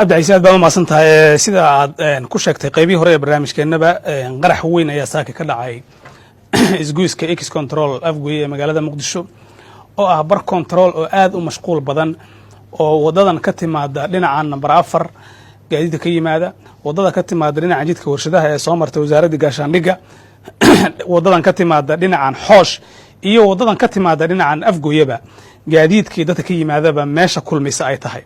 abdi ciise aad baa umahadsan tahay sida aad ku sheegtay qaybihii hore ee barnaamijkeennaba qarax weyn ayaa saaka ka dhacay isgoyska X control afgoye ee magaalada Muqdisho oo ah bar control oo aad u mashquul badan oo wadadan ka timaada dhinaca number 4 gaadiidka ka yimaada wadada ka timaada dhinaca jidka warshadaha ee soo martay wasaaradda gaashaandhigga wadadan ka timaada dhinacan xoosh iyo wadadan ka timaada dhinacan afgoyeba gaadiidkii dadka ka yimaadaba meesha kulmaysa ay tahay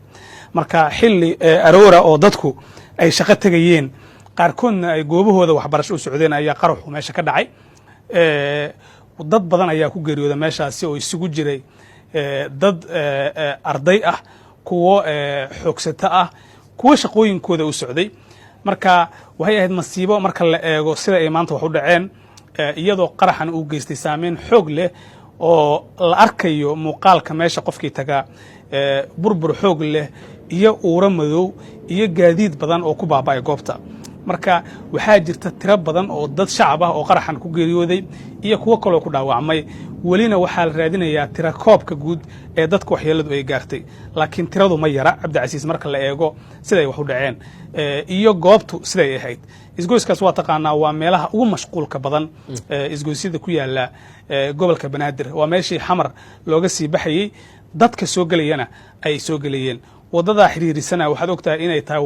marka xilli aroora oo dadku ay shaqo tagayeen qaarkoodna ay goobahooda waxbarasho u socdeen ayaa qaraxu meesha ka dhacay dad badan ayaa ku geeriyooday meeshaasi oo isugu jiray dad arday ah kuwo xoogsato ah kuwo shaqooyinkooda u socday marka waxay ahayd masiibo marka la eego sida ay maanta wax u dhaceen iyadoo qaraxan uu geystay saameyn xoog leh oo la arkayo muuqaalka meesha qofkii taga burbur xoog leh iyo uura madow iyo gaadiid badan oo ku baaba'ay goobta marka waxaa jirta tiro badan oo dad shacab ah oo qaraxan ku geeriyooday iyo kuwo kale oo ku dhaawacmay welina waxaa la raadinayaa tiro koobka guud ee dadka waxyeeladu ay gaartay laakiin tiradu ma yara Cabdi Casiis marka la eego siday wax u dhaceen iyo goobtu siday ahayd isgoyskaas waa taqaanaa waa meelaha ugu mashquulka badan isgoysyada ku yaala gobolka Banaadir waa meeshii xamar looga sii baxayay dadka soo galayana ay soo galayeen wadada xiriirisana waxaad ogtahay inay tahay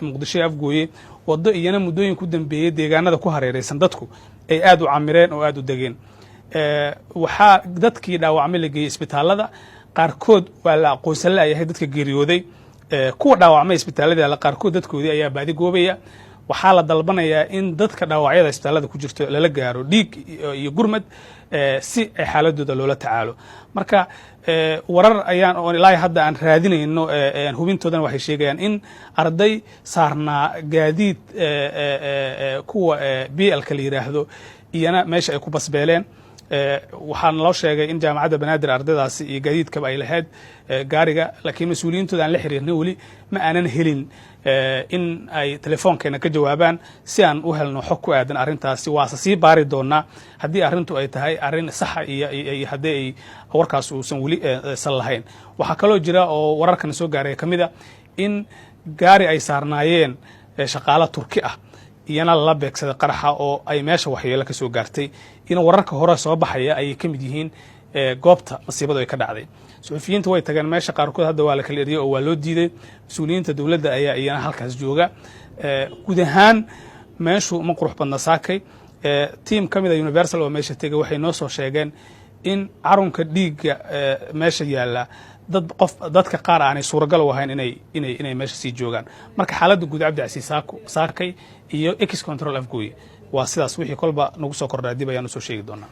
Muqdisho afgooye wado iyana muddooyin ku dambeeyay deegaanada ku hareeraysan dadku ay aad u camireen oo aad u dageen waxaa dadkii dhaawacmay la geeyay isbitaalada qaarkood waa la aqoonsan leeyahay dadka geeriyooday kuwa dhaawacmay isbitaalada la qaarkood dadkoodii ayaa baadi goobaya waxaa la dalbanayaa in dadka dhaawacyada isbitaalada ku jirto lala gaaro dhiig iyo gurmad si ay xaaladooda loola tacaalo marka warar ayaan oo ilaa hadda aan raadinayno hubintoodan waxay sheegayaan in arday saarnaa gaadiid kuwa BL-ka la yiraahdo iyana meesha ay ku basbeeleen waxaan loo sheegay in jaamacadda Banaadir ardaydaasi iyo gaadiidkaba ay lahayd gaariga laakiin mas'uuliyiintooda aan la xiriirnay wali ma aanan helin in ay telefoonkeena ka jawaabaan si aan u helno xog ku aadan arrintaasi waa sii baari doonaa haddii arrintu ay tahay arrin sax iyo haddii ay warkaas uusan weli san lahayn waxaa kaloo jira oo wararkan soo gaaray kamida in gaari ay saarnaayeen shaqaale Turki ah iyana la beegsaday qaraxa oo ay meesha waxyeelo ka soo gaartay in wararka hore soo baxaya ay ka mid yihiin goobta masiibadu ay ka dhacday suxufiyiinta way tageen meesha qaarkood hadda waa la kala eriyay oo waa loo diiday mas'uuliyiinta dawladda ayaa iyana halkaas jooga guud ahaan meeshu ma qurux badna saakay team kamida Universal oo meesha tagay waxay noo soo sheegeen in carunka dhiigga meesha yaala dadka qaar aanay suuragal u ahayn inay meesha sii joogaan marka xaaladda guud Cabdi Casiis saakay iyo X control afgooye waa sidaas wixii kolba nagu soo kordhay dib ayaan u soo sheegi doonaa